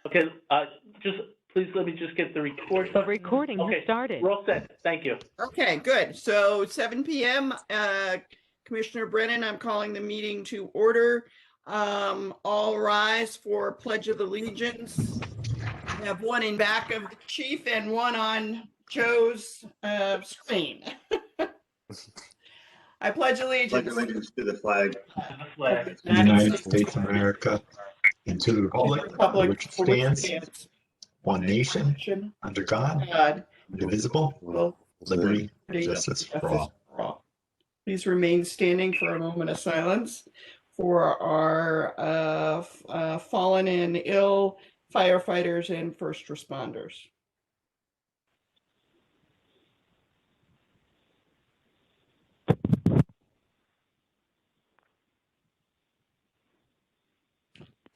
Okay, just, please let me just get the record. The recording has Okay, started. we're all set. Thank you. Okay, good. So 7 p.m., Commissioner Brennan, I'm calling the meeting to order. All rise for Pledge of Allegiance. We have one in back of the chief and one on Joe's screen. I pledge Pledge allegiance allegiance to the flag To the flag of the United States of America, and to the republic for which it stands, one nation, under God, God, indivisible, will liberty, and justice for all. Please remain standing for a moment of silence for our fallen and ill firefighters and first responders.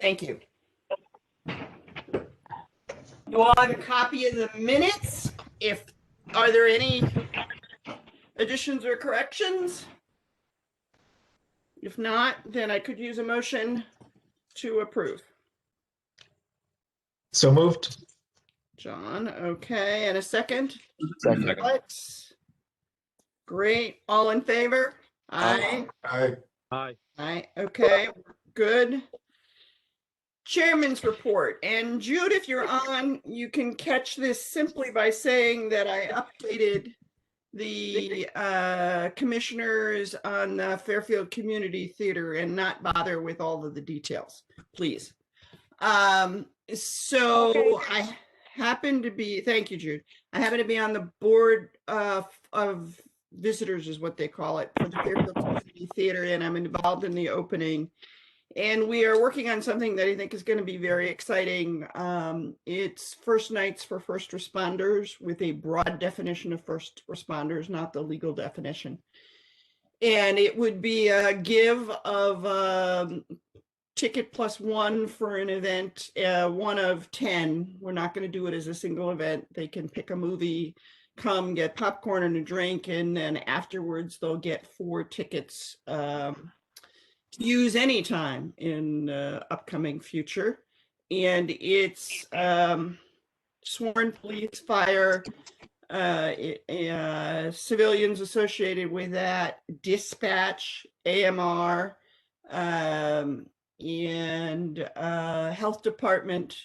Thank you. You all have a copy of the minutes. Are there any additions or corrections? If not, then I could use a motion to approve. So moved. John, okay, and a second? Second. Alex? Great, all in favor? Aye. Aye, okay, good. Chairman's report, and Jude, if you're on, you can catch this simply by saying that I updated the commissioners on the Fairfield Community Theater and not bother with all of the details, please. So Okay. I happen to be, thank you, Jude. I happen to be on the board of visitors is what they call it for the Fairfield Community Theater, and I'm involved in the opening. And we are working on something that I think is going to be very exciting. It's first nights for first responders with a broad definition of first responders, not the legal definition. And it would be a give of ticket plus one for an event, one of 10. We're not going to do it as a single event. They can pick a movie, come get popcorn and a drink, and then afterwards they'll get 4 tickets to use anytime in upcoming future. And it's sworn police, fire, civilians associated with that, dispatch, AMR, and health department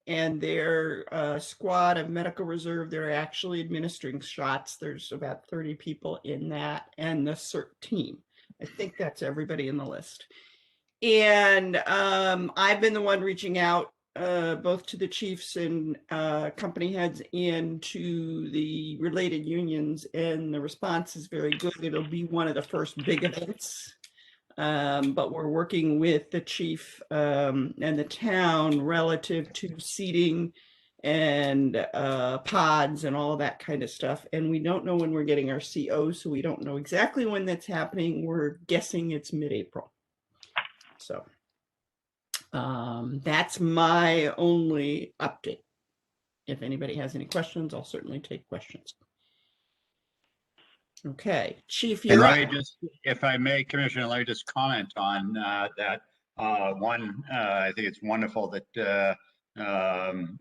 and their squad of medical reserve. They're actually administering shots. There's about 30 people in that, and the CERT team. I think that's everybody in the list. And I've been the one reaching out both to the chiefs and company heads and to the related unions, and the response is very good. It'll be one of the first big events, but we're working with the chief and the town relative to seating and pods and all of that kind of stuff. And we don't know when we're getting our CO, so we don't know exactly when that's happening. We're guessing it's mid-April. So that's my only update. If anybody has any questions, I'll certainly take questions. Okay, Chief, And you're let up. me just, if I may, Commissioner, let me just comment on that. One, I think it's wonderful that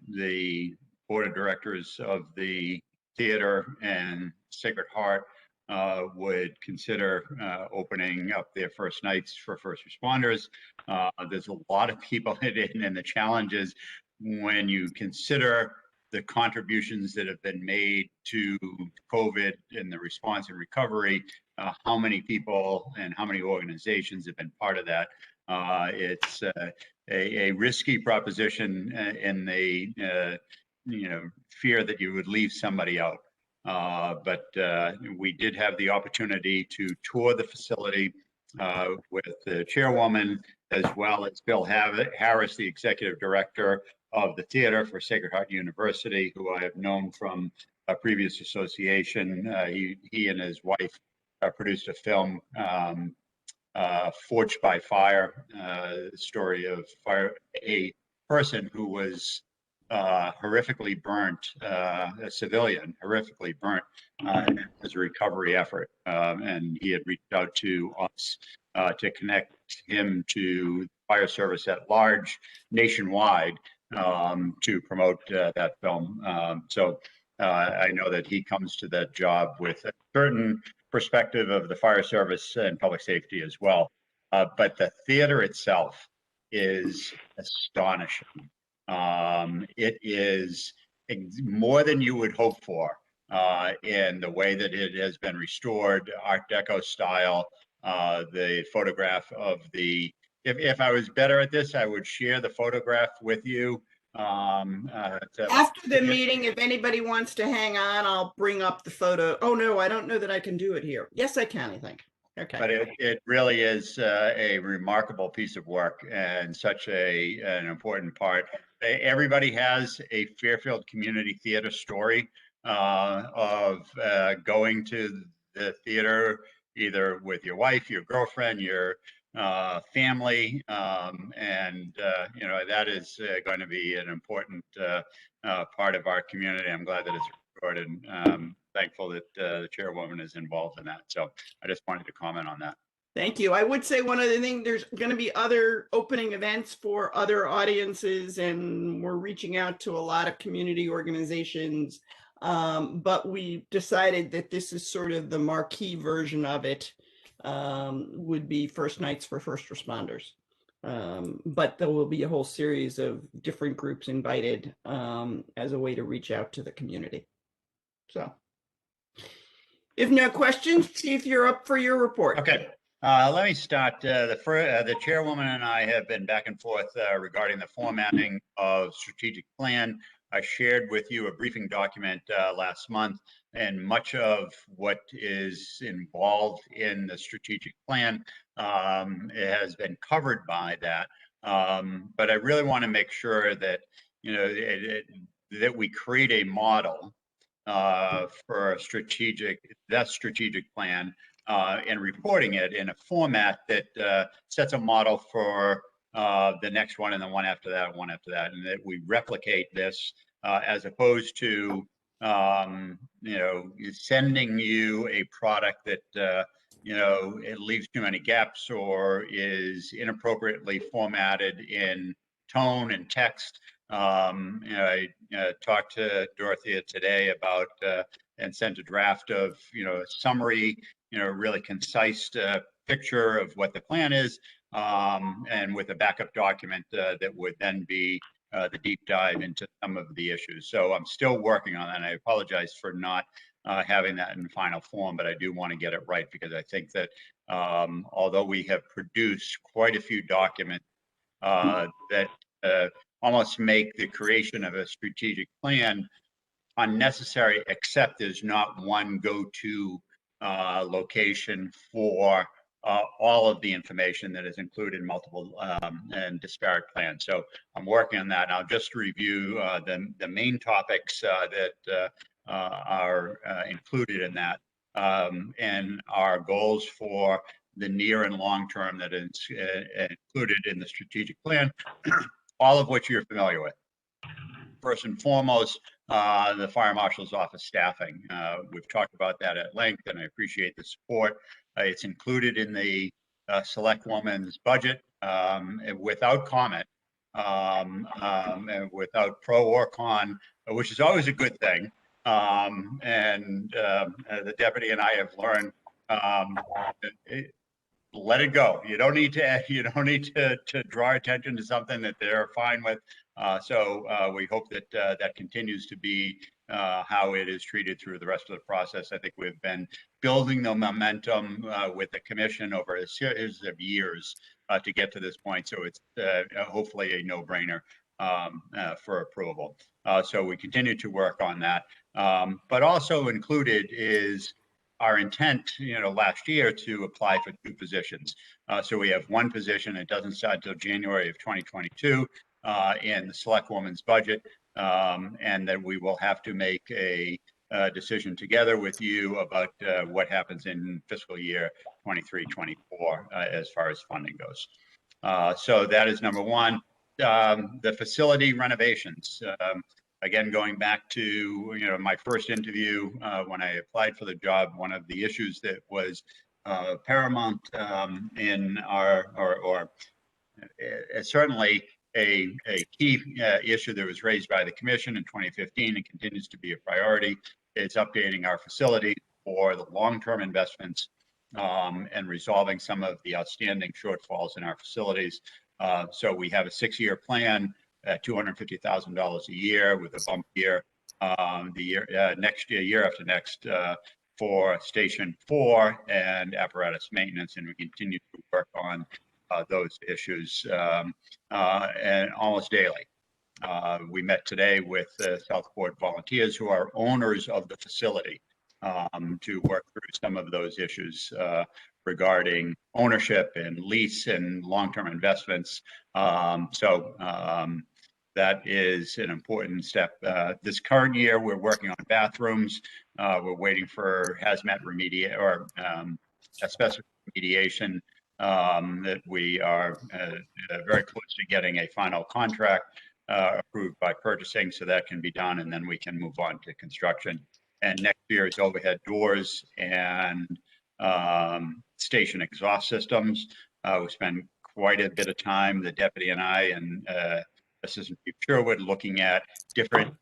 the board of directors of the theater and Sacred Heart would consider opening up their first nights for first responders. There's a lot of people in it, and the challenge is when you consider the contributions that have been made to COVID and the response and recovery, how many people and how many organizations have been part of that. It's a risky proposition in the fear that you would leave somebody out. But we did have the opportunity to tour the facility with the chairwoman, as well as Bill Harris, the executive director of the theater for Sacred Heart University, who I have known from a previous association. He and his wife produced a film, Forged by Fire, the story of a person who was horrifically burnt, a civilian, horrifically burnt as a recovery effort. And he had reached out to us to connect him to fire service at large nationwide to promote that film. I know that he comes to that job with a certain perspective of the fire service and public safety as well. But the theater itself is astonishing. It is more than you would hope for in the way that it has been restored, Art Deco style. The photograph of the, if I was better at this, I would share the photograph with you. After the meeting, if anybody wants to hang on, I'll bring up the photo. Oh, no, I don't know that I can do it here. Yes, I can, I think. Okay. But it really is a remarkable piece of work and such an important part. Everybody has a Fairfield Community Theater story of going to the theater either with your wife, your girlfriend, your family, and that is going to be an important part of our community. I'm glad that it's recorded. Thankful that the chairwoman is involved in that. So I just wanted to comment on that. Thank you. I would say one other thing, there's going to be other opening events for other audiences, and we're reaching out to a lot of community organizations. But we decided that this is sort of the marquee version of it, would be First Nights for First Responders. But there will be a whole series of different groups invited as a way to reach out to the community. So if no questions, Chief, you're up for your report. Okay. Let me start. The chairwoman and I have been back and forth regarding the formatting of strategic plan. I shared with you a briefing document last month, and much of what is involved in the strategic plan it has been covered by that. But I really want to make sure that that we create a model for a strategic plan and reporting it in a format that sets a model for the next one and the one after that, and that we replicate this as opposed to sending you a product that it leaves too many gaps or is inappropriately formatted in tone and text. I talked to Dorothea today about and sent a draft of a summary, really concise picture of what the plan is, and with a backup document that would then be the deep dive into some of the issues. So I'm still working on that. And I apologize for not having that in final form, but I do want to get it right, because I think that although we have produced quite a few documents that almost make the creation of a strategic plan unnecessary, except there's not one go-to location for all of the information that is included in multiple and disparate plans. So I'm working on that. And I'll just review the main topics that are included in that, and our goals for the near and long term that is included in the strategic plan, all of which you're familiar with. First and foremost, the Fire Marshal's Office staffing. We've talked about that at length, and I appreciate the support. It's included in the Select Woman's budget without comment, and without pro or con, which is always a good thing. The deputy and I have learned, let it go. You don't need to draw attention to something that they're fine with. So we hope that that continues to be how it is treated through the rest of the process. I think we've been building the momentum with the commission over a series of years to get to this point. So it's hopefully a no-brainer for approval. So we continue to work on that. But also included is our intent, last year to apply for 2 positions. So we have 1 position. It doesn't start until January of 2022 in the Select Woman's budget, and then we will have to make a decision together with you about what happens in fiscal year 23-24 as far as funding goes. So that is number 1. The facility renovations. Again, going back to my first interview when I applied for the job, one of the issues that was paramount in our, or certainly a key issue that was raised by the commission in 2015 and continues to be a priority is updating our facility for the long-term investments and resolving some of the outstanding shortfalls in our facilities. So we have a 6-year plan at $250,000 a year with a bump year the year after next for Station 4 and apparatus maintenance, and we continue to work on those issues and almost daily. We met today with Southport volunteers who are owners of the facility to work through some of those issues regarding ownership and lease and long-term investments. That is an important step. This current year, we're working on bathrooms. We're waiting for hazmat asbestos remediation that we are very close to getting a final contract approved by purchasing, so that can be done, and then we can move on to construction. And next year is overhead doors and station exhaust systems. We spend quite a bit of time, the deputy and I, and Assistant Chief Sherwood, looking at different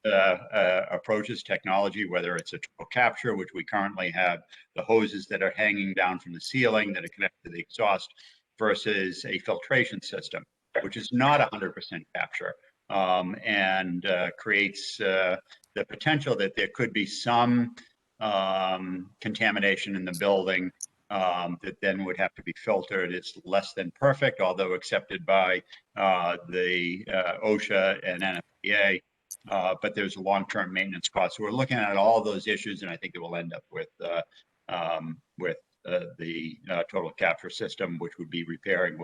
approaches, technology, whether it's a triple capture, which we currently have the hoses that are hanging down from the ceiling that are connected to the exhaust, versus a filtration system, which is not 100% capture and creates the potential that there could be some contamination in the building that then would have to be filtered. It's less than perfect, although accepted by the OSHA and NFPA, but there's a long-term maintenance cost. So we're looking at all those issues, and I think it will end up with the total capture system, which would be repairing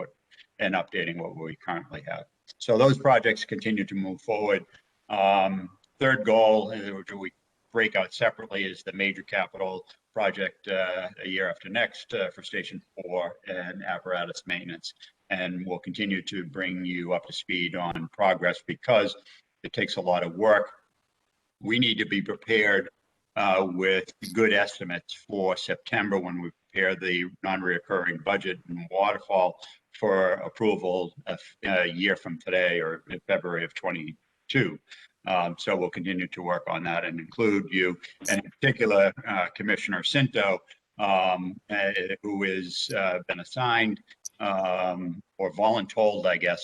and updating what we currently have. So those projects continue to move forward. Third goal, which we break out separately, is the major capital project a year after next for Station 4 and apparatus maintenance. And we'll continue to bring you up to speed on progress because it takes a lot of work. We need to be prepared with good estimates for September when we prepare the non-reoccurring budget and waterfall for approval a year from today, or in February of 22. So we'll continue to work on that and include you, and in particular, Commissioner Cinto, who has been assigned or voluntold, I guess,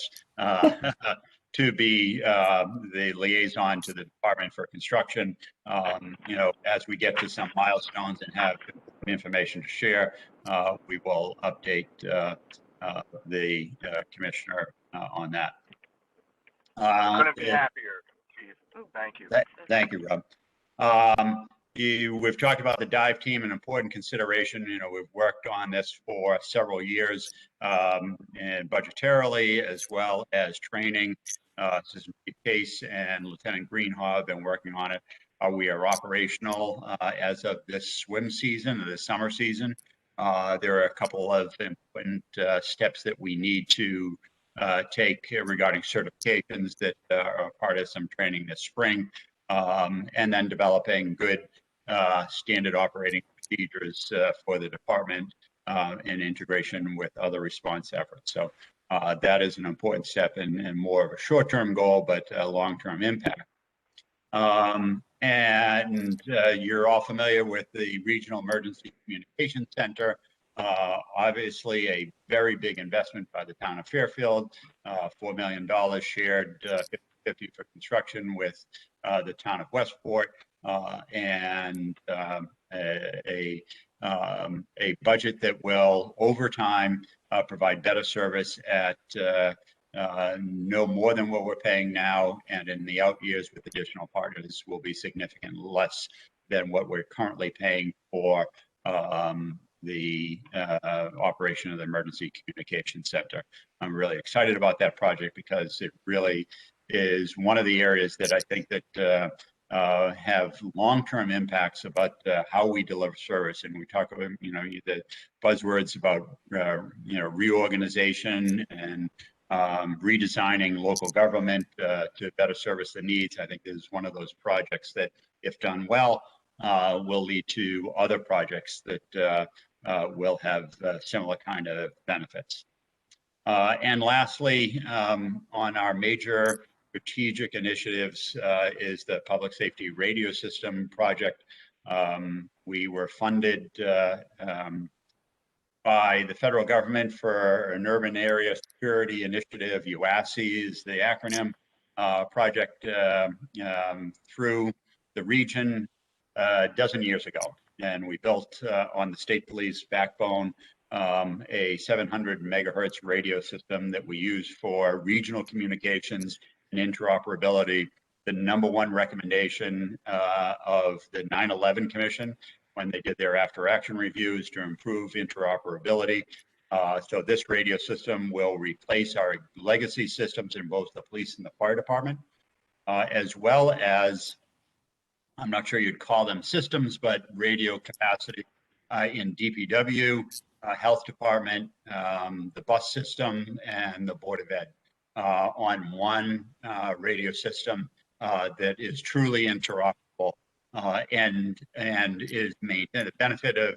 to be the liaison to the Department for Construction. As we get to some milestones and have information to share, we will update the commissioner on that. Couldn't be happier, Chief. Thank you. Thank you, Rob. We've talked about the dive team, an important consideration. We've worked on this for several years, and budgetarily as well as training. Assistant Chief Case and Lieutenant Greenhaw have been working on it. We are operational as of this swim season, this summer season. There are a couple of important steps that we need to take regarding certifications that are part of some training this spring, and then developing good standard operating procedures for the department in integration with other response efforts. So that is an important step and more of a short-term goal, but a long-term impact. And you're all familiar with the Regional Emergency Communication Center. Obviously, a very big investment by the town of Fairfield, $4 million shared 50/50 for construction with the town of Westport, and a budget that will, over time, provide better service at no more than what we're paying now, and in the out years with additional partners will be significantly less than what we're currently paying for the operation of the Emergency Communication Center. I'm really excited about that project because it really is one of the areas that I think that have long-term impacts about how we deliver service. And we talk about, the buzzwords about, reorganization and redesigning local government to better service the needs. I think this is one of those projects that, if done well, will lead to other projects that will have similar kind of benefits. And lastly, on our major strategic initiatives is the public safety radio system project. We were funded by the federal government for an urban area security initiative, UASI is the acronym, project through the region a dozen years ago. And we built on the state police backbone a 700 megahertz radio system that we use for regional communications and interoperability. The number one recommendation of the 9/11 Commission when they did their after action reviews to improve interoperability. So this radio system will replace our legacy systems in both the police and the fire department, as well as, I'm not sure you'd call them systems, but radio capacity in DPW, health department, the bus system, and the Board of Ed on one radio system that is truly interoperable and is made the benefit of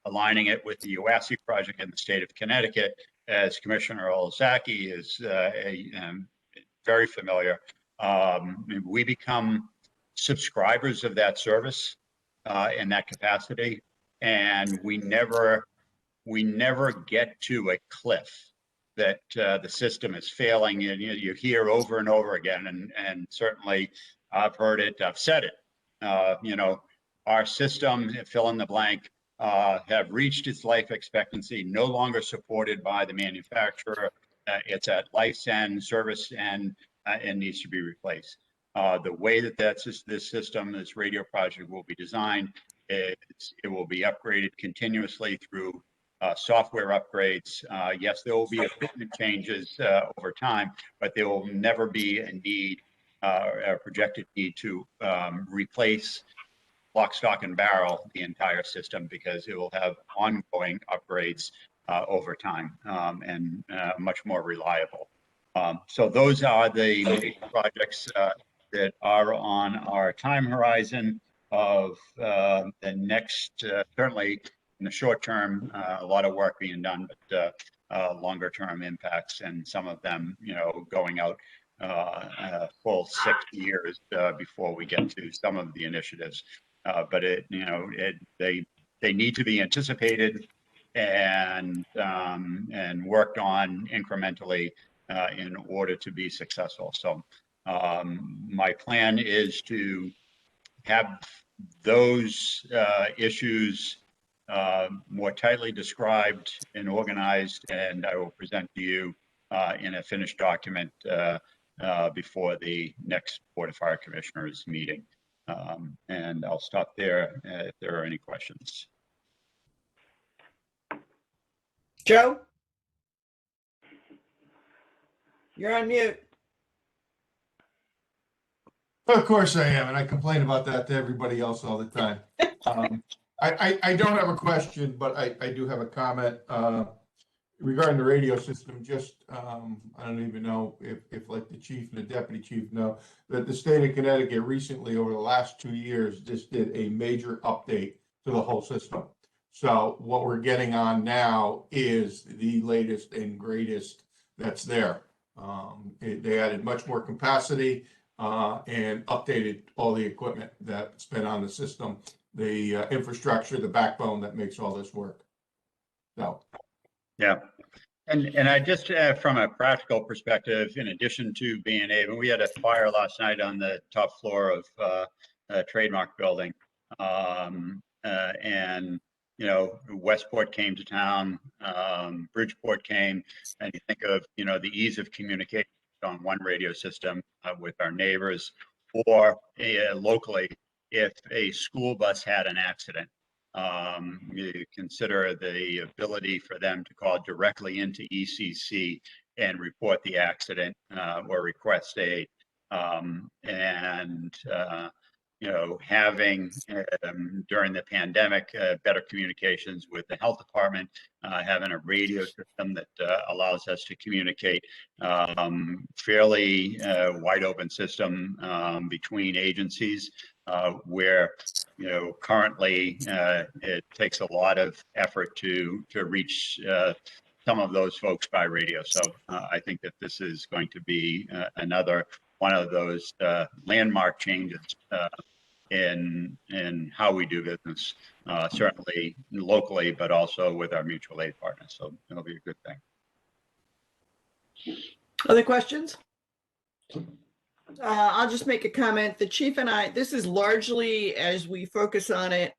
aligning it with the UASI project in the state of Connecticut, as Commissioner Olzaki is very familiar. We become subscribers of that service in that capacity, and we never get to a cliff that the system is failing. And you hear over and over again, and certainly I've heard it, I've said it. Our system, fill in the blank, have reached its life expectancy, no longer supported by the manufacturer. It's at life's end, service end, and needs to be replaced. The way that this system, this radio project will be designed, it will be upgraded continuously through software upgrades. Yes, there will be equipment changes over time, but there will never be a need, a projected need to replace lock, stock, and barrel the entire system, because it will have ongoing upgrades over time and much more reliable. So those are the major projects that are on our time horizon of the next, certainly in the short term, a lot of work being done, but longer term impacts, and some of them, going out a full 6 years before we get to some of the initiatives. But they need to be anticipated and worked on incrementally in order to be successful. So my plan is to have those issues more tightly described and organized, and I will present to you in a finished document before the next Board of Fire Commissioners meeting. And I'll stop there if there are any questions. Joe? You're on mute. Of course I am, and I complain about that to everybody else all the time. I don't have a question, but I do have a comment regarding the radio system. Just I don't even know if like the chief and the deputy chief know that the state of Connecticut recently, over the last 2 years, just did a major update to the whole system. So what we're getting on now is the latest and greatest that's there. They added much more capacity and updated all the equipment that's been on the system, the infrastructure, the backbone that makes all this work. So, yeah. And I just, from a practical perspective, in addition to being able, we had a fire last night on the top floor of a trademark building. And, Westport came to town, Bridgeport came, and you think of, the ease of communication on one radio system with our neighbors, or locally, if a school bus had an accident. You consider the ability for them to call directly into ECC and report the accident or request aid. Having during the pandemic better communications with the health department, having a radio system that allows us to communicate, fairly wide open system between agencies, where currently it takes a lot of effort to reach some of those folks by radio. So I think that this is going to be another one of those landmark changes in how we do business, certainly locally, but also with our mutual aid partners. So it'll be a good thing. Other questions? I'll just make a comment. The chief and I, this is largely, as we focus on it,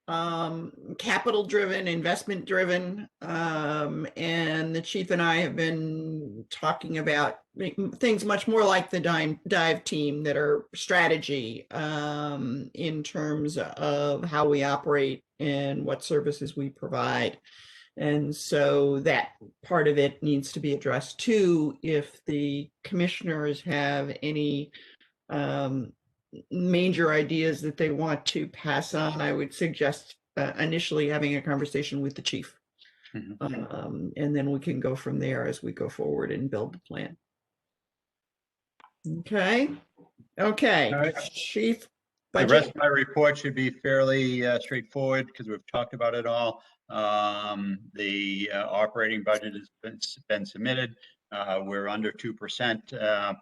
capital driven, investment driven. And the chief and I have been talking about things much more like the dive team that are strategy in terms of how we operate and what services we provide. And so that part of it needs to be addressed too. If the commissioners have any major ideas that they want to pass on, I would suggest initially having a conversation with the chief. Mhm. And then we can go from there as we go forward and build the plan. Okay. Okay. All right. Chief. The Budget. rest of my report should be fairly straightforward because we've talked about it all. The operating budget has been submitted. We're under 2%,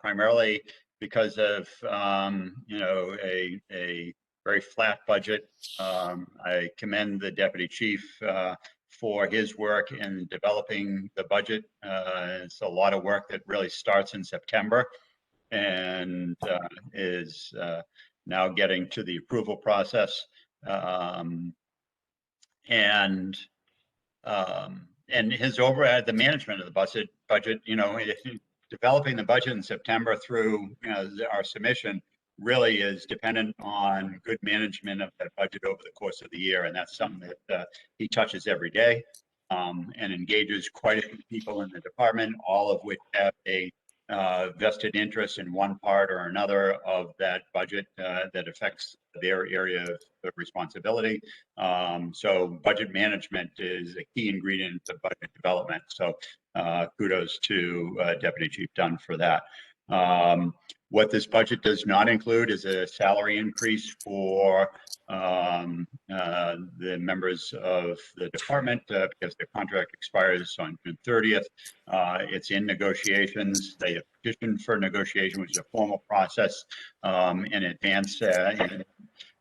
primarily because of a very flat budget. I commend the deputy chief for his work in developing the budget. It's a lot of work that really starts in September and is now getting to the approval process. And his overhead, the management of the budget, developing the budget in September through our submission really is dependent on good management of that budget over the course of the year. And that's something that he touches every day and engages quite a few people in the department, all of which have a vested interest in one part or another of that budget that affects their area of responsibility. So budget management is a key ingredient of budget development. So kudos to Deputy Chief Dunn for that. What this budget does not include is a salary increase for the members of the department because their contract expires on June 30th. It's in negotiations. They have petitioned for negotiation, which is a formal process in advance.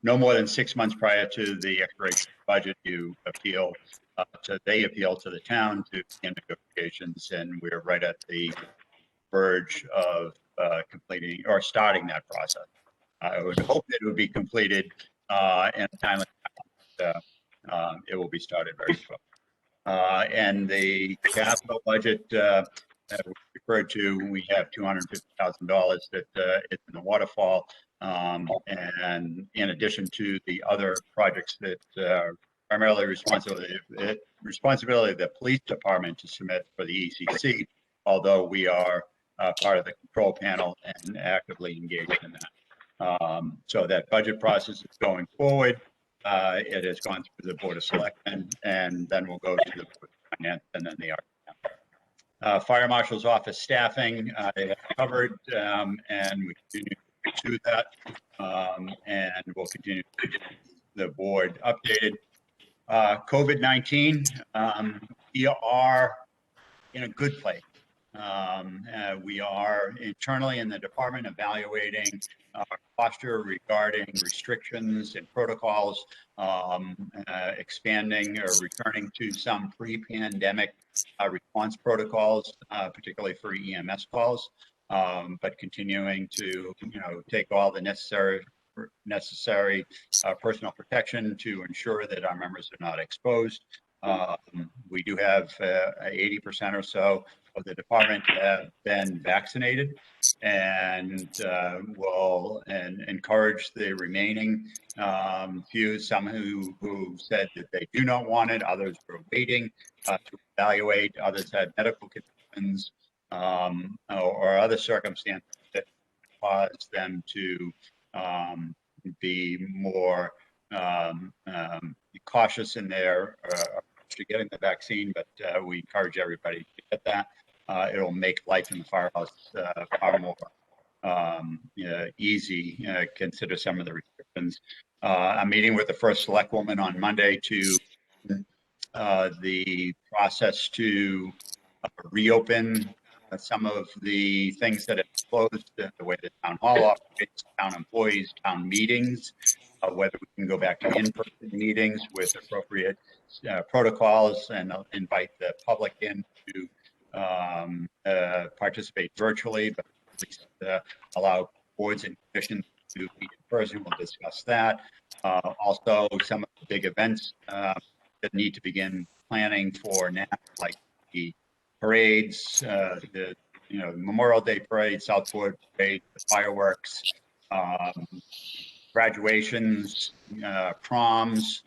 No more than 6 months prior to the expiration of the budget, you appeal. They appeal to the town to begin negotiations, and we're right at the verge of completing or starting that process. I would hope that it would be completed in a timely manner. It will be started very soon. And the capital budget referred to, we have $250,000 that is in the waterfall. And in addition to the other projects that primarily responsibility of the police department to submit for the ECC, although we are part of the control panel and actively engaged in that. So that budget process is going forward. It has gone through the Board of Selectmen, and then we'll go to the Board of Finance and then the RTM. Fire Marshal's office staffing, they have covered, and we continue to do that, and we'll continue to keep the board updated. COVID-19, we are in a good place. We are internally in the department evaluating our posture regarding restrictions and protocols, expanding or returning to some pre-pandemic response protocols, particularly for EMS calls, but continuing to take all the necessary personal protection to ensure that our members are not exposed. We do have 80% or so of the department have been vaccinated, and will encourage the remaining few, some who said that they do not want it, others were waiting to evaluate, others had medical conditions or other circumstances that caused them to be more cautious in their to getting the vaccine, but we encourage everybody to get that. It'll make life in the firehouse far more easy. Consider some of the restrictions. I'm meeting with the first select woman on Monday to the process to reopen some of the things that have closed, the way the town hall operates, town employees, town meetings, whether we can go back to in-person meetings with appropriate protocols and invite the public in to participate virtually, but at least allow boards and commissions to meet in person. We'll discuss that. Also, some of the big events that need to begin planning for now, like the parades, the Memorial Day parade, Southport parade, the fireworks, graduations, proms,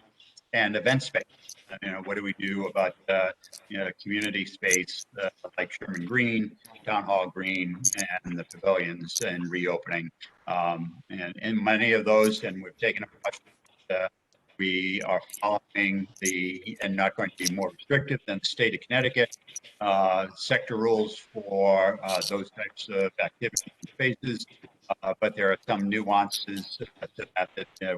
and event space. What do we do about community space like Sherman Green, Town Hall Green, and the pavilions and reopening? And many of those, and we've taken a precaution. We are following and not going to be more restrictive than the state of Connecticut sector rules for those types of activities and spaces. But there are some nuances to that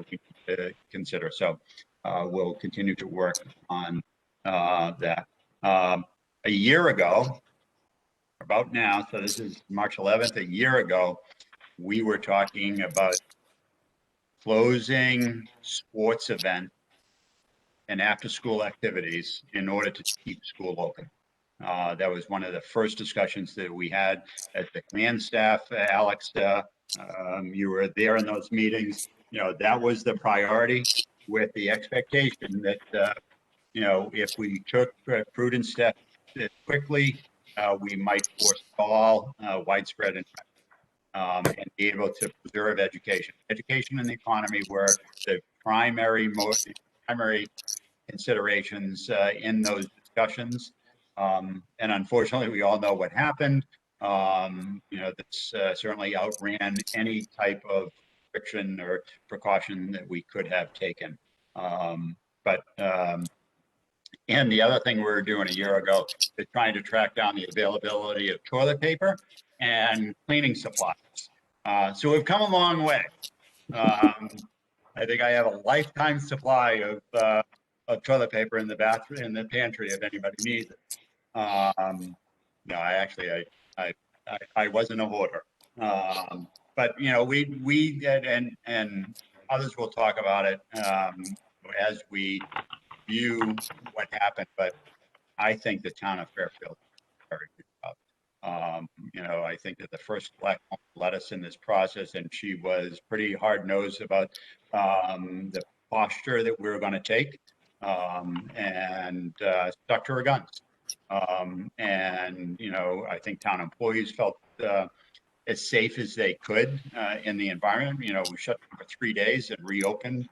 we need to consider. So we'll continue to work on that. A year ago, about now, so this is March 11th, a year ago, we were talking about closing sports events and after-school activities in order to keep school open. That was one of the first discussions that we had at the command staff. Alex, you were there in those meetings. That was the priority, with the expectation that, if we took prudent steps quickly, we might forestall widespread infection and be able to preserve education. Education and the economy were the primary considerations in those discussions. And unfortunately, we all know what happened. This certainly outran any type of restriction or precaution that we could have taken. And the other thing we were doing a year ago is trying to track down the availability of toilet paper and cleaning supplies. So we've come a long way. I think I have a lifetime supply of toilet paper in the bathroom, in the pantry, if anybody needs it. No, I wasn't a hoarder. But we and others will talk about it as we view what happened. But I think the town of Fairfield did a very good job. I think that the first Black woman led us in this process, and she was pretty hard-nosed about the posture that we were going to take, and stuck to her guns. And I think town employees felt as safe as they could in the environment. We shut down for 3 days and reopened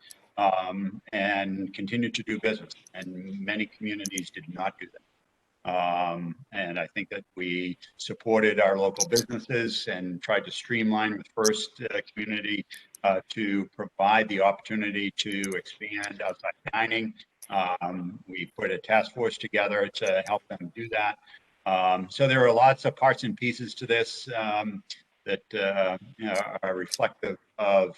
and continued to do business. And many communities did not do that. And I think that we supported our local businesses and tried to streamline with First Community to provide the opportunity to expand outside dining. We put a task force together to help them do that. So there are lots of parts and pieces to this that are reflective of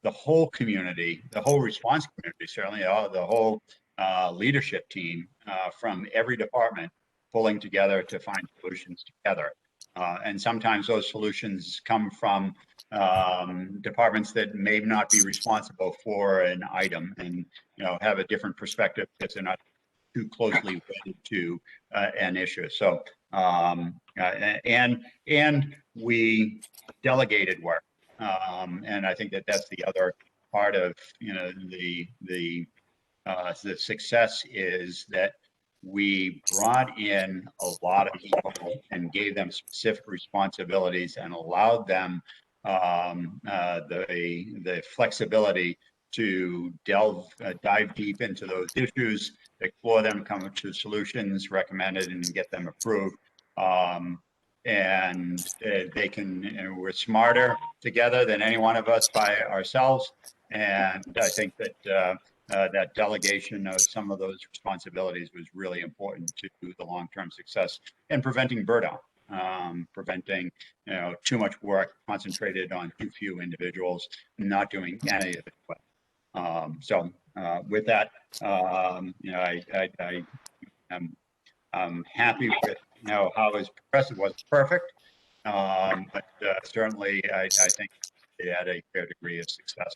the whole community, the whole response community, certainly the whole leadership team from every department pulling together to find solutions together. And sometimes those solutions come from departments that may not be responsible for an item and have a different perspective because they're not too closely related to an issue. So and we delegated work, and I think that that's the other part of the success is that we brought in a lot of people and gave them specific responsibilities and allowed them the flexibility to dive deep into those issues, explore them, come to solutions recommended, and get them approved. And they can, we're smarter together than any one of us by ourselves. And I think that that delegation of some of those responsibilities was really important to the long-term success and preventing burnout, preventing too much work concentrated on too few individuals, not doing any of it well. So with that, I am I'm happy with, how his progressive was perfect. But certainly, I think they had a fair degree of success.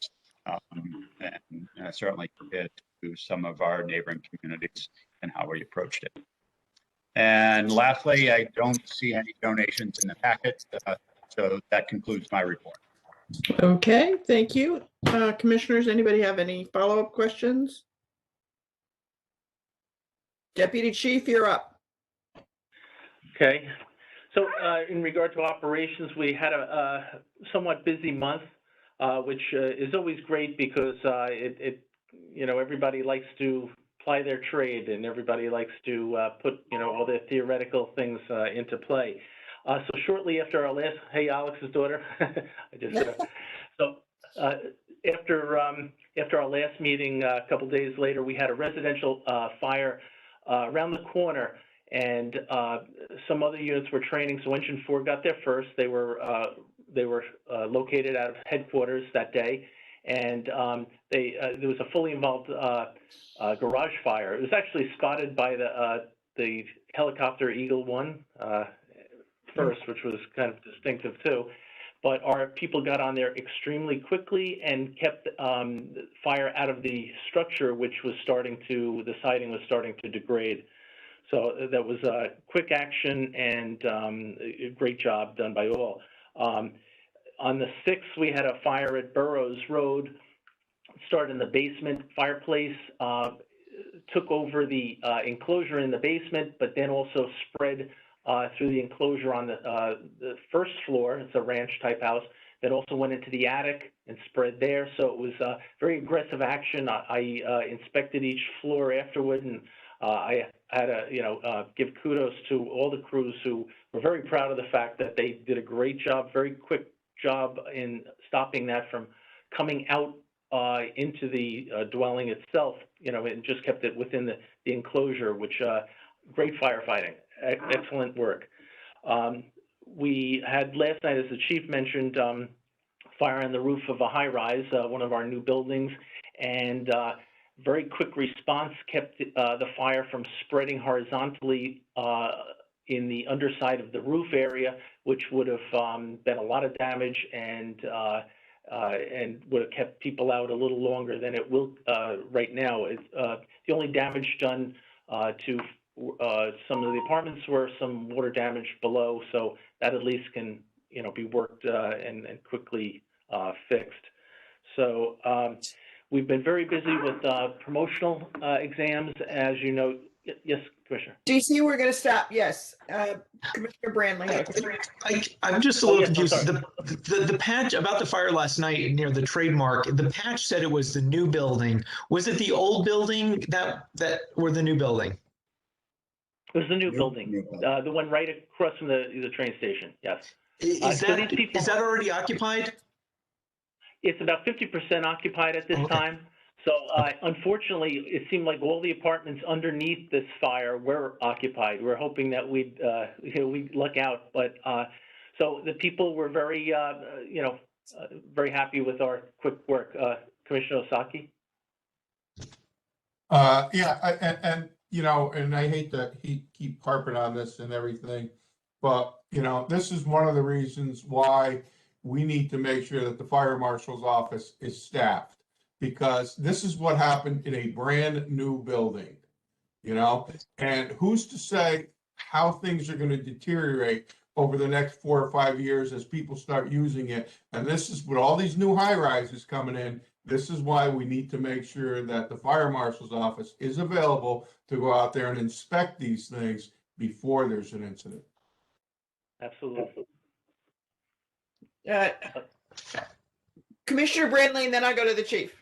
And certainly compared to some of our neighboring communities and how we approached it. And lastly, I don't see any donations in the packet. So that concludes my report. Okay, thank you. Commissioners, anybody have any follow-up questions? Deputy Chief, you're up. Okay. So in regard to operations, we had a somewhat busy month, which is always great because everybody likes to ply their trade and everybody likes to put, all their theoretical things into play. So shortly after our last, hey, Alex's daughter, after our last meeting, a couple days later, we had a residential fire around the corner, and some other units were training. So Engine 4 got there first. They were located out of headquarters that day, and there was a fully involved garage fire. It was actually spotted by the helicopter Eagle 1 first, which was kind of distinctive too. But our people got on there extremely quickly and kept fire out of the structure, which was the siding was starting to degrade. So that was a quick action and a great job done by all. On the 6th, we had a fire at Burroughs Road. It started in the basement. Fireplace took over the enclosure in the basement, but then also spread through the enclosure on the first floor. It's a ranch type house that also went into the attic and spread there. So it was very aggressive action. I inspected each floor afterward, and I had to give kudos to all the crews who were very proud of the fact that they did a great job, very quick job in stopping that from coming out into the dwelling itself, and just kept it within the enclosure, which great firefighting. Excellent work. We had last night, as the chief mentioned, fire on the roof of a high-rise, one of our new buildings, and very quick response kept the fire from spreading horizontally in the underside of the roof area, which would have been a lot of damage and would have kept people out a little longer than it will right now. The only damage done to some of the apartments were some water damage below, so that at least can be worked and quickly fixed. So we've been very busy with promotional exams, as you know. Yes, Commissioner. DC, we're going to stop. Yes, Commissioner Brandley had a question. I'm just a little yes, I'm confused. sorry. The patch about the fire last night near the trademark, the patch said it was the new building. Was it the old building or the new building? It was the new building, the one right across from the train station, yes. Is so these people- that already occupied? It's about 50% occupied at this time. So unfortunately, it seemed like all the apartments underneath this fire were occupied. We're hoping that we'd luck out, but so the people were very, very happy with our quick work. Commissioner Osaki? And I hate to keep harping on this and everything, but, this is one of the reasons why we need to make sure that the fire marshal's office is staffed. Because this is what happened in a brand new building, and who's to say how things are going to deteriorate over the next 4 or 5 years as people start using it. And this is with all these new high rises coming in. This is why we need to make sure that the fire marshal's office is available to go out there and inspect these things before there's an incident. Absolutely. Commissioner Brandley, and then I'll go to the chief.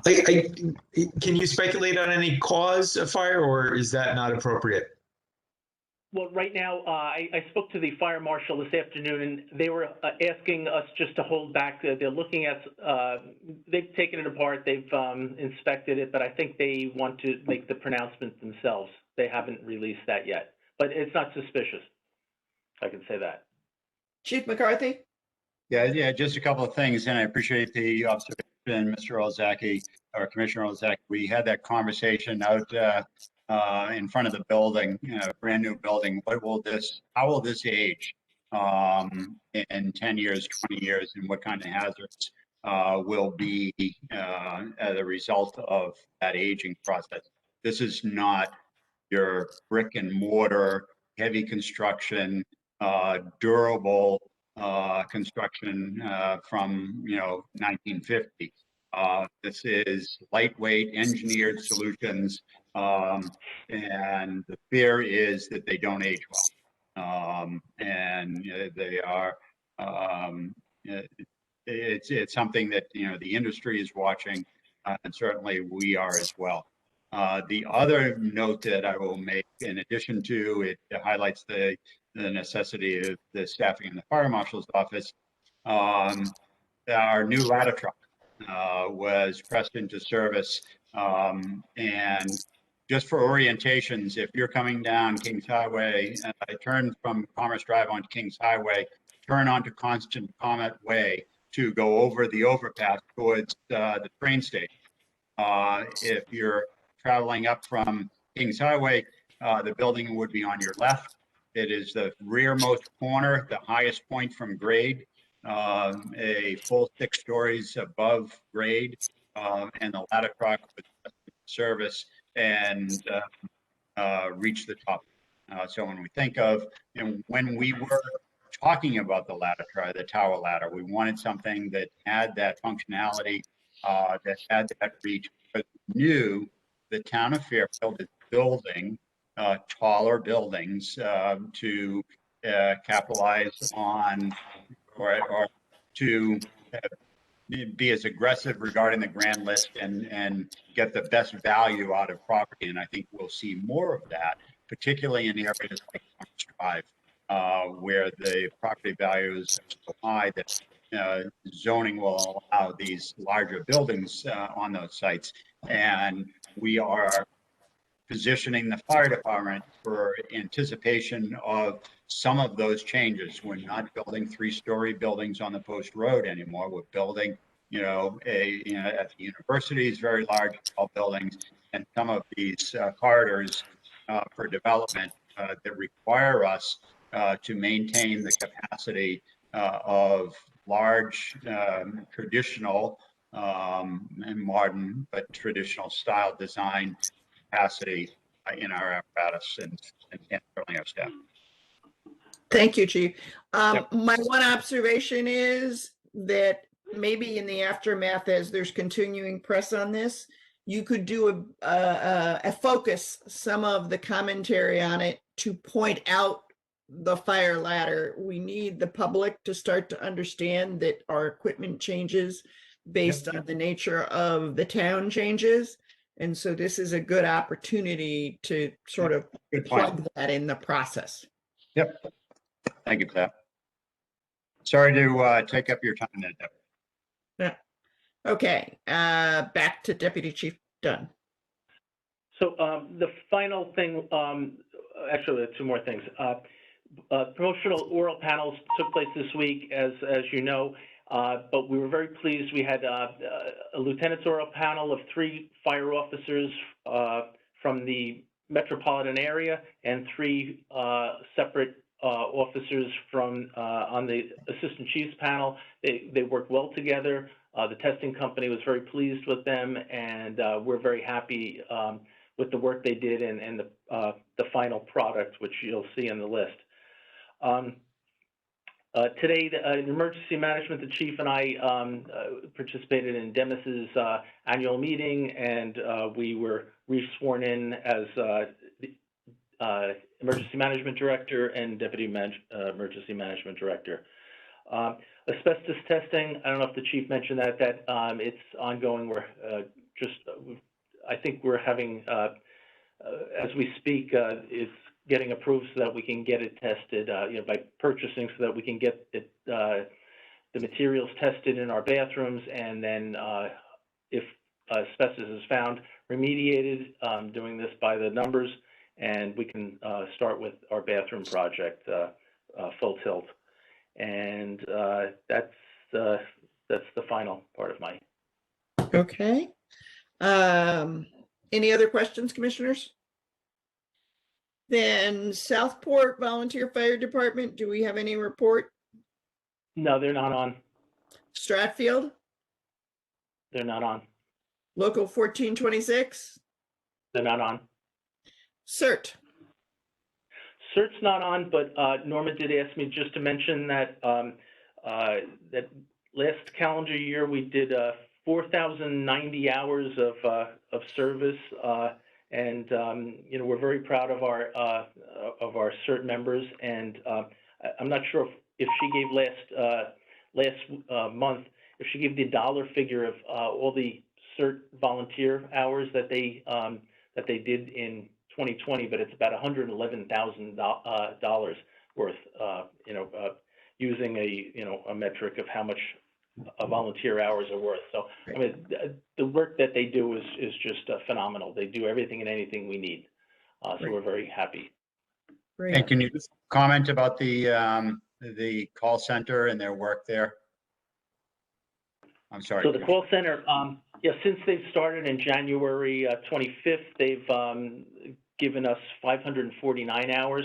Can you speculate on any cause of fire, or is that not appropriate? Well, right now, I spoke to the fire marshal this afternoon, and they were asking us just to hold back. They're looking at, they've taken it apart, they've inspected it, but I think they want to make the pronouncement themselves. They haven't released that yet, but it's not suspicious. I can say that. Chief McCarthy? Yeah, just a couple of things, and I appreciate the observation, Mr. Ozaki, or Commissioner Ozaki. We had that conversation out in front of the building, brand new building, how will this age in 10 years, 20 years, and what kind of hazards will be as a result of that aging process? This is not your brick and mortar, heavy construction, durable construction from 1950. This is lightweight engineered solutions, and the fear is that they don't age well, and they are. It's something that the industry is watching, and certainly we are as well. The other note that I will make, in addition to it, highlights the necessity of the staffing in the fire marshal's office. Our new ladder truck was pressed into service, and just for orientations, if you're coming down Kings Highway, turn from Commerce Drive onto Kings Highway, turn onto Constant Comet Way to go over the overpass towards the train station. If you're traveling up from Kings Highway, the building would be on your left. It is the rearmost corner, the highest point from grade, a full 6 stories above grade, and the ladder truck would service and reach the top. So when we think of, when we were talking about the ladder truck, the tower ladder, we wanted something that had that functionality, that had that reach, but we knew the town of Fairfield is building taller buildings to capitalize on or to be as aggressive regarding the grand list and get the best value out of property. And I think we'll see more of that, particularly in areas like Commerce Drive, where the property values are so high that zoning will allow these larger buildings on those sites. And we are positioning the fire department for anticipation of some of those changes. We're not building 3-story buildings on the Post Road anymore. We're building, at the universities, very large tall buildings, and some of these corridors for development that require us to maintain the capacity of large traditional and modern but traditional style design capacity in our apparatus and certainly our staff. Thank you, Chief. Yep. My one observation is that maybe in the aftermath, as there's continuing press on this, you could do a focus some of the commentary on it to point out the fire ladder. We need the public to start to understand that our equipment changes based on the nature of the town changes. And so this is a good opportunity to sort of plug that in the process. Yep. Thank you for that. Sorry to take up your time there, Deborah. Yeah. Okay. Back to Deputy Chief Dunn. So the final thing, actually 2 more things. Promotional oral panels took place this week, as you know, but we were very pleased. We had a lieutenant's oral panel of 3 fire officers from the metropolitan area and 3 separate officers from on the assistant chief's panel. They worked well together. The testing company was very pleased with them, and we're very happy with the work they did and the final product, which you'll see in the list. Today, in emergency management, the chief and I participated in Demis's annual meeting, and we were re-sworn in as emergency management director and deputy emergency management director. Asbestos testing, I don't know if the chief mentioned that it's ongoing. We're I think we're having, as we speak, it's getting approved so that we can get it tested, by purchasing, so that we can get it, the materials tested in our bathrooms, and then if asbestos is found, remediated, doing this by the numbers, and we can start with our bathroom project full tilt. And that's the final part of my. Okay. Any other questions, commissioners? Then Southport Volunteer Fire Department, do we have any report? No, they're not on. Stratfield, They're not on. Local 1426, They're not on. CERT. CERT's not on, but Norma did ask me just to mention that that last calendar year we did 4,090 hours of service, and you know, we're very proud of our CERT members. And I'm not sure if she gave last month, if she gave the dollar figure of all the CERT volunteer hours that they did in 2020, but it's about $111,000 worth, you know, using a metric of how much volunteer hours are worth. So, I mean, the work that they do is just phenomenal. They do everything and anything we need. So we're very happy. And can you just comment about the call center and their work there? I'm sorry. So the call center, yeah, since they've started in January 25th, they've given us 549 hours.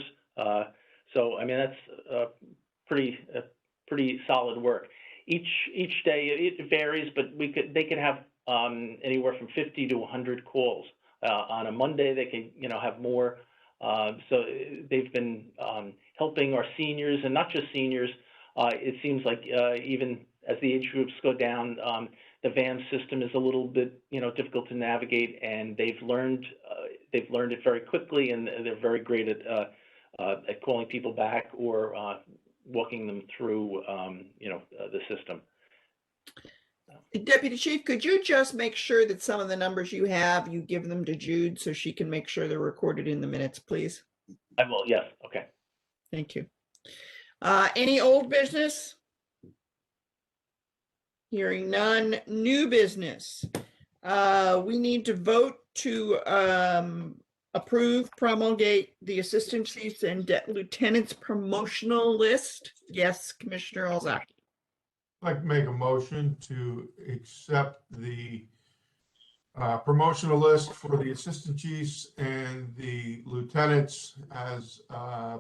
So, I mean, that's pretty solid work. Each day it varies, but they could have anywhere from 50 to 100 calls. On a Monday, they can, you know, have more. So they've been helping our seniors, and not just seniors. It seems like even as the age groups go down, the VAN system is a little bit, you know, difficult to navigate, and they've learned it very quickly, and they're very great at calling people back or walking them through, you know, the system. Deputy Chief, could you just make sure that some of the numbers you have, you give them to Jude so she can make sure they're recorded in the minutes, please? I will, yes, okay. Thank you. Any old business? Hearing none. New business. We need to vote to approve, promulgate the assistant chiefs and lieutenants promotional list. Yes, Commissioner Olzaki. I'd like to make a motion to accept the promotional list for the assistant chiefs and the lieutenants as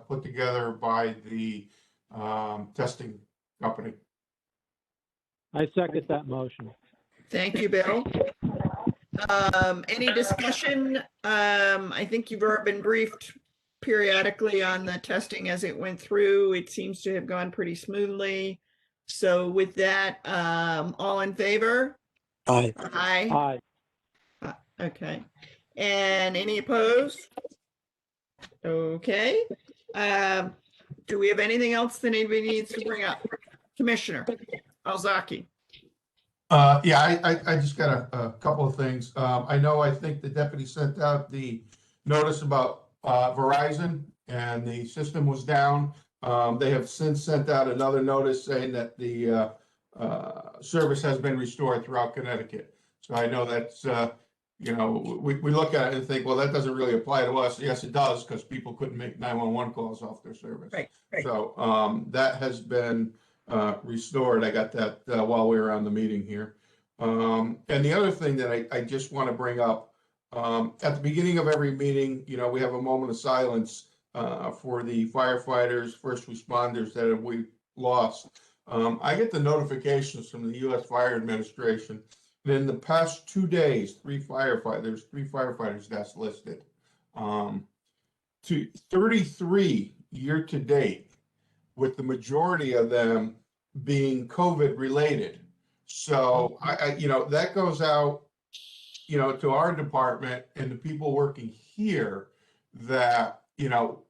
put together by the testing company. I second that motion. Thank you, Bill. Any discussion? I think you've already been briefed periodically on the testing as it went through. It seems to have gone pretty smoothly. So with that, all in favor? Aye. Aye. Aye. Okay. And any opposed? Okay. Do we have anything else that anybody needs to bring up? Commissioner Alzaki. Yeah, I just got a couple of things. I think the deputy sent out the notice about Verizon, and the system was down. They have since sent out another notice saying that the service has been restored throughout Connecticut. So I know that's, you know, we look at it and think, well, that doesn't really apply to us. Yes, it does, because people couldn't make 911 calls off their service. Right. So that has been restored. I got that while we were on the meeting here. And the other thing that I just want to bring up, at the beginning of every meeting, you know, we have a moment of silence for the firefighters, first responders that we lost. I get the notifications from the U.S. Fire Administration that in the past 2 days, three firefighters that's listed. To 33 year to date, with the majority of them being COVID related. So I you know, that goes out, you know, to our department and the people working here that, you know,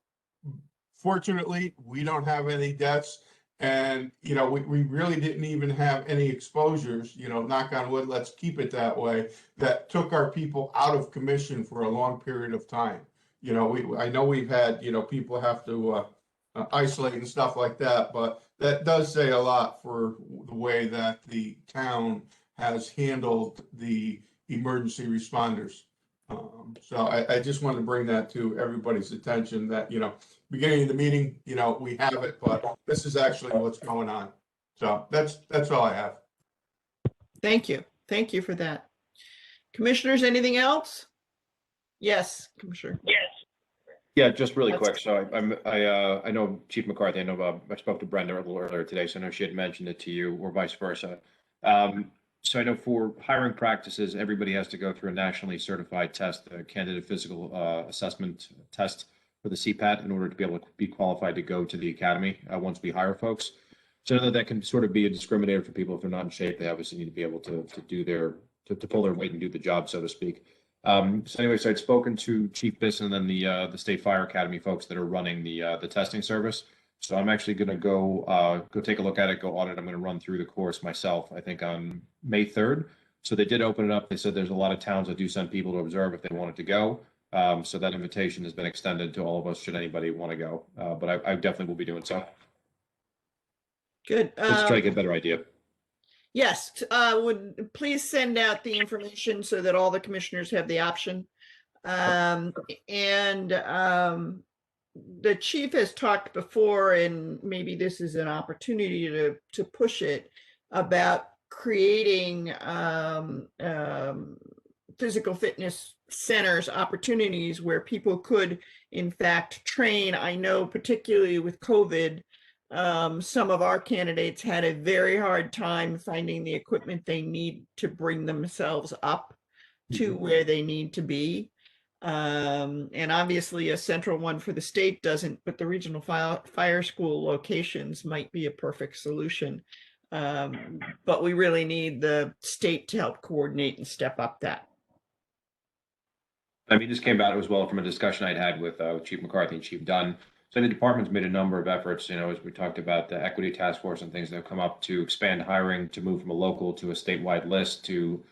fortunately, we don't have any deaths, and, you know, we really didn't even have any exposures, you know, knock on wood, let's keep it that way, that took our people out of commission for a long period of time. You know, I know we've had, you know, people have to isolate and stuff like that, but that does say a lot for the way that the town has handled the emergency responders. So I just wanted to bring that to everybody's attention that, you know, beginning of the meeting, you know, we have it, but this is actually what's going on. So that's all I have. Thank you. Thank you for that. Commissioners, anything else? Yes, Commissioner. Yes. Yeah, just really quick. So I know Chief McCarthy, I know, I spoke to Brenda a little earlier today, so I know she had mentioned it to you or vice versa. So I know for hiring practices, everybody has to go through a nationally certified test, a candidate physical assessment test for the CPAT in order to be able to be qualified to go to the academy once we hire folks. So I know that can sort of be a discriminator for people if they're not in shape. They obviously need to be able to do their to pull their weight and do the job, so to speak. So anyway, so I'd spoken to Chief Bisson and the State Fire Academy folks that are running the testing service. So I'm actually going to go take a look at it, go audit. I'm going to run through the course myself. I think on May 3rd. So they did open it up. They said there's a lot of towns that do send people to observe if they wanted to go. So that invitation has been extended to all of us should anybody want to go. But I definitely will be doing so. Good. Let's try to get a better idea. Yes, would please send out the information so that all the commissioners have the option. The chief has talked before, and maybe this is an opportunity to push it, about creating physical fitness centers, opportunities where people could in fact train. I know particularly with COVID, some of our candidates had a very hard time finding the equipment they need to bring themselves up to where they need to be. And obviously a central one for the state doesn't, but the regional fire school locations might be a perfect solution. But we really need the state to help coordinate and step up that. I mean, this came about as well from a discussion I'd had with Chief McCarthy and Chief Dunn. So the department's made a number of efforts, as we talked about the equity task force and things that have come up to expand hiring, to move from a local to a statewide list, to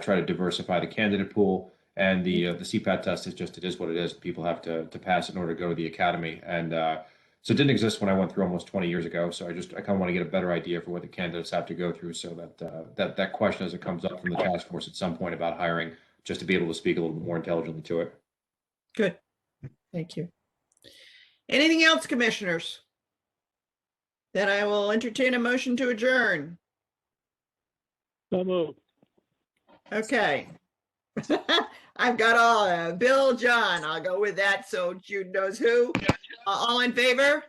try to diversify the candidate pool. And the CPAT test it is what it is. People have to pass in order to go to the academy. And so it didn't exist when I went through almost 20 years ago. So I kind of want to get a better idea for what the candidates have to go through, so that that question as it comes up from the task force at some point about hiring, just to be able to speak a little bit more intelligently to it. Good. Thank you. Anything else, commissioners? Then I will entertain a motion to adjourn. So moved. Okay. I've got all, Bill, John, I'll go with that so Jude knows who. All in favor?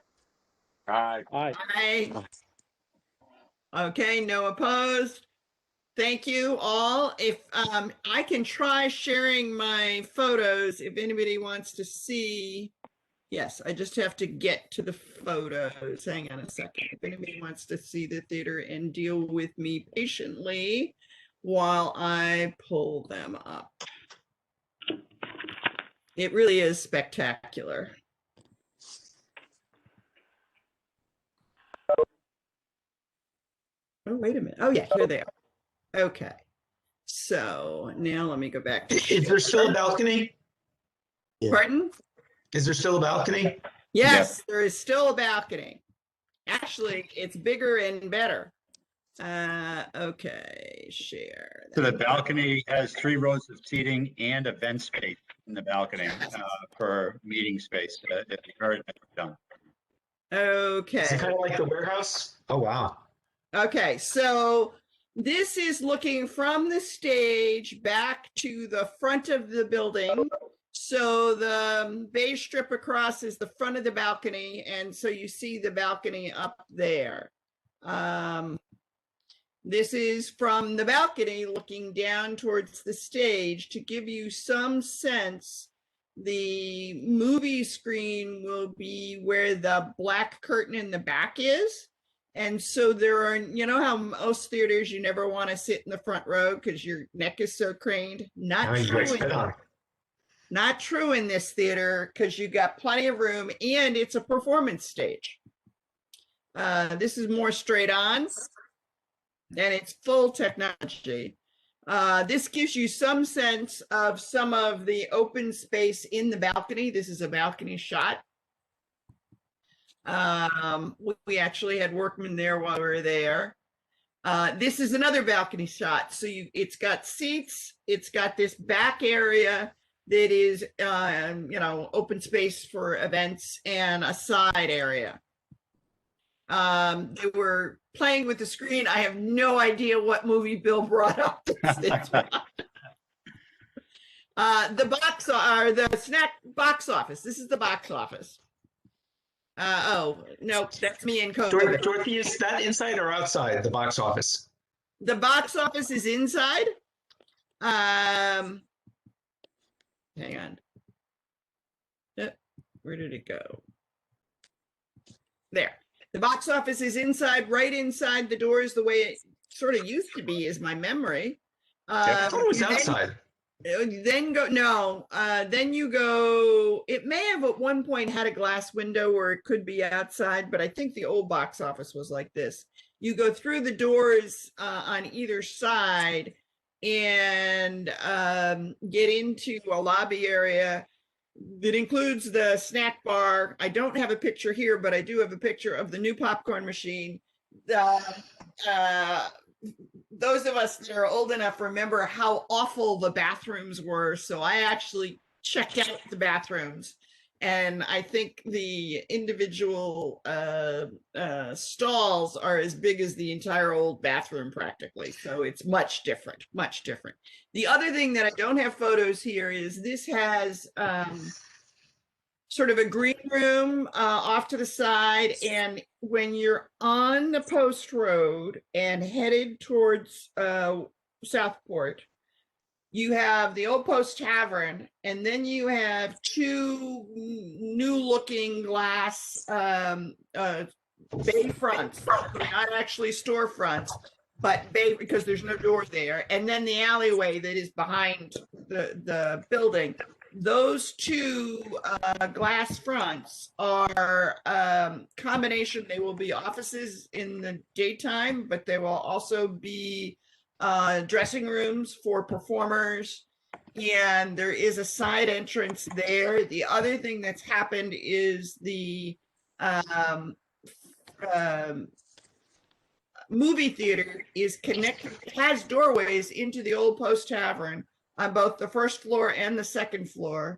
Aye. Aye. Aye. Okay, no opposed. Thank you all. If I can try sharing my photos if anybody wants to see. Yes, I just have to get to the photos. Hang on a second. If anybody wants to see the theater and deal with me patiently while I pull them up. It really is spectacular. Oh, wait a minute. Oh, yeah, here they are. Okay. So now let me go back to. Is there still a balcony? Pardon? Is there still a balcony? Yes, there is still a balcony. Actually, it's bigger and better. Okay, share. So the balcony has 3 rows of seating and event space in the balcony for meeting space. It's very done. Okay. Is it kind of like the warehouse? Oh, wow. Okay, so this is looking from the stage back to the front of the building. So the beige strip across is the front of the balcony, and so you see the balcony up there. This is from the balcony looking down towards the stage to give you some sense. The movie screen will be where the black curtain in the back is. And so there are, you know how most theaters, you never want to sit in the front row because your neck is so craned? Not true in this theater, because you got plenty of room and it's a performance stage. This is more straight on and it's full technology. This gives you some sense of some of the open space in the balcony. This is a balcony shot. We actually had workmen there while we were there. This is another balcony shot. So it's got seats, it's got this back area that is, open space for events, and a side area. They were playing with the screen. I have no idea what movie Bill brought up. The box or the snack box office. This is the box office. Oh, no, that's me and COVID. Dorothy, is that inside or outside the box office? The box office is inside. Hang on. Where did it go? There. The box office is inside, right inside the doors, the way it sort of used to be, is my memory. I thought it was outside. Then go, no, then you go, it may have at one point had a glass window where it could be outside, but I think the old box office was like this. You go through the doors on either side and get into a lobby area that includes the snack bar. I don't have a picture here, but I do have a picture of the new popcorn machine. Those of us that are old enough remember how awful the bathrooms were. So I actually checked out the bathrooms, and I think the individual stalls are as big as the entire old bathroom practically. So it's much different, much different. The other thing that I don't have photos here is this has sort of a green room off to the side. And when you're on the Post Road and headed towards Southport, you have the Old Post Tavern, and then you have two new looking glass bay fronts. They're not actually storefronts, but bay, because there's no door there. And then the alleyway that is behind the building. Those two glass fronts are combination. They will be offices in the daytime, but they will also be dressing rooms for performers. And there is a side entrance there. The other thing that's happened is the movie theater is connected, has doorways into the Old Post Tavern on both the first floor and the second floor.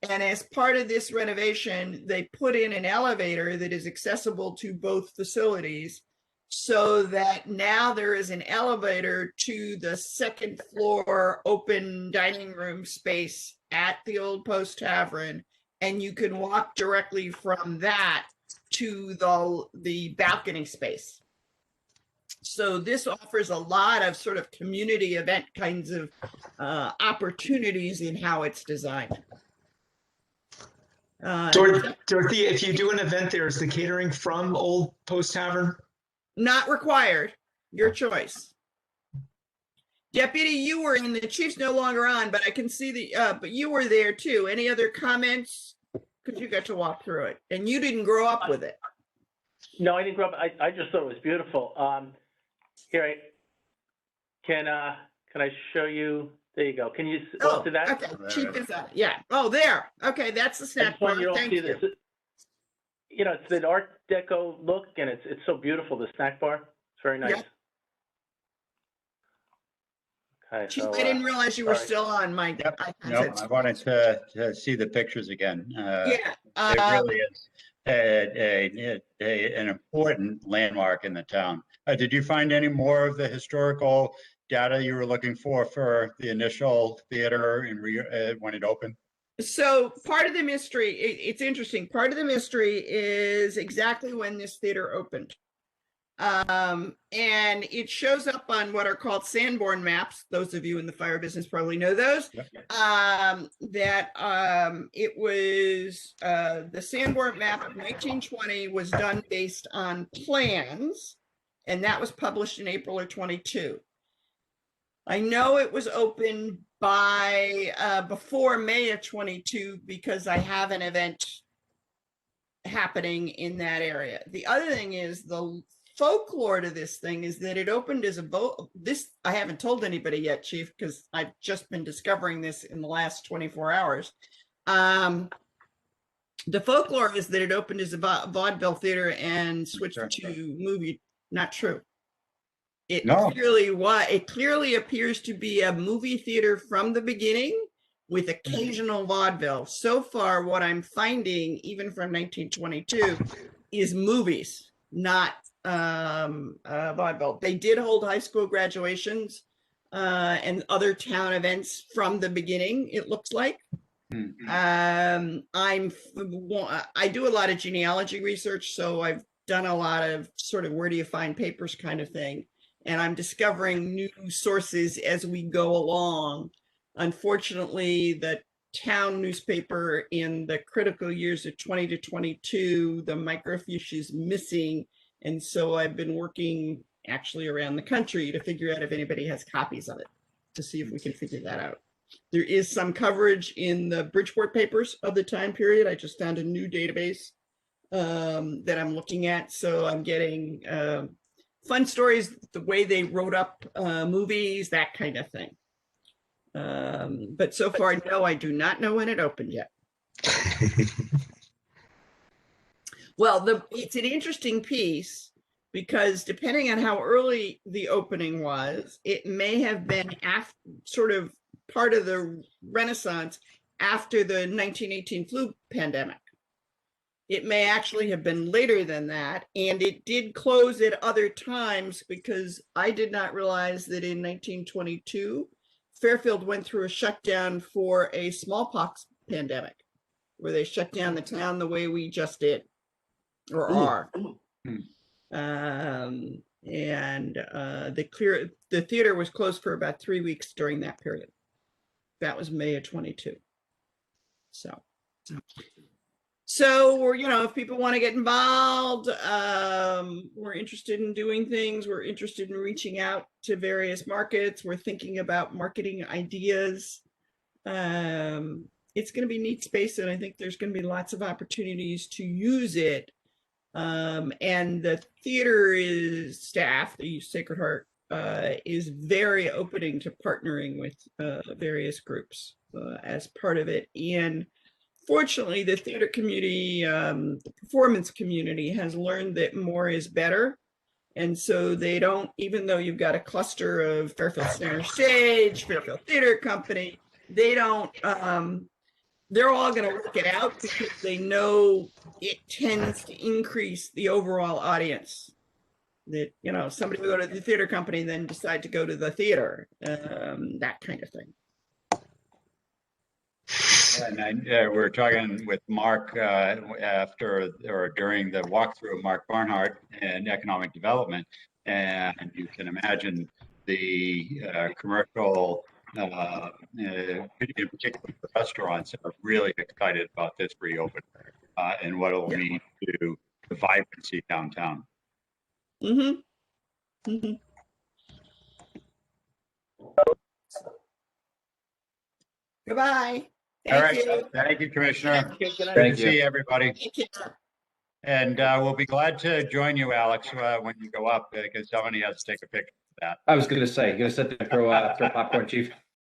And as part of this renovation, they put in an elevator that is accessible to both facilities, so that now there is an elevator to the second floor open dining room space at the Old Post Tavern. And you can walk directly from that to the balcony space. So this offers a lot of sort of community event kinds of opportunities in how it's designed. Dorothy, if you do an event there, is the catering from Old Post Tavern? Not required. Your choice. Deputy, you were in, the chief's no longer on, but I can see but you were there too. Any other comments? Because you got to walk through it, and you didn't grow up with it. No, I didn't grow up. I just thought it was beautiful. Here, can I show you? There you go. Can you go to that? Okay. Chief is out. Yeah. Oh, there. Okay, that's the snack bar. Thank you. This. You know, it's the Art Deco look, and it's so beautiful. The snack bar. It's very nice. Yeah. Okay. Chief, So, I didn't realize you were sorry. still on, Mike. Yep. No, I wanted to see the pictures again. Yeah. It really is an important landmark in the town. Did you find any more of the historical data you were looking for the initial theater and when it opened? So part of the mystery, it's interesting. Part of the mystery is exactly when this theater opened. And it shows up on what are called Sanborn maps. Those of you in the fire business probably know those. Yep. It was the Sanborn map of 1920 was done based on plans, and that was published in April of 22. I know it was opened by before May of 22 because I have an event happening in that area. The other thing is the folklore to this thing is that it opened as this I haven't told anybody yet, Chief, because I've just been discovering this in the last 24 hours. The folklore is that it opened as a vaudeville theater and switched to movie. Not true. It clearly appears to be a movie theater from the beginning with occasional vaudeville. So far, what I'm finding, even from 1922, is movies, not vaudeville. They did hold high school graduations and other town events from the beginning, it looks like. I do a lot of genealogy research, so I've done a lot of sort of where do you find papers kind of thing. And I'm discovering new sources as we go along. Unfortunately, the town newspaper in the critical years of 20 to 22, the microfiche is missing. And so I've been working actually around the country to figure out if anybody has copies of it, to see if we can figure that out. There is some coverage in the Bridgeport papers of the time period. I just found a new database that I'm looking at. So I'm getting fun stories, the way they wrote up movies, that kind of thing. But so far, no, I do not know when it opened yet. Well, it's an interesting piece because depending on how early the opening was, it may have been sort of part of the Renaissance after the 1918 flu pandemic. It may actually have been later than that, and it did close at other times because I did not realize that in 1922, Fairfield went through a shutdown for a smallpox pandemic, where they shut down the town the way we just did, or are. And the theater was closed for about 3 weeks during that period. That was May of 22. So we're, if people want to get involved, we're interested in doing things. We're interested in reaching out to various markets. We're thinking about marketing ideas. It's going to be neat space, and I think there's going to be lots of opportunities to use it. And the theater staff, the Sacred Heart, is very opening to partnering with various groups as part of it. And fortunately, the theater community, the performance community has learned that more is better. And so they don't, even though you've got a cluster of Fairfield Center Stage, Fairfield Theater Company, they don't, they're all going to work it out because they know it tends to increase the overall audience. That, somebody will go to the theater company and then decide to go to the theater, that kind of thing. And we're talking with Mark after or during the walkthrough, Mark Barnhart and Economic Development, and you can imagine the commercial, in particular the restaurants, are really excited about this reopening and what it will mean to the vibrancy downtown. Goodbye. All right. Thank you, Commissioner. Thank you. Good to see everybody. Thank you. And we'll be glad to join you, Alex, when you go up, because somebody has to take a picture of that. I was going to say, you're going to sit there and throw popcorn, Chief.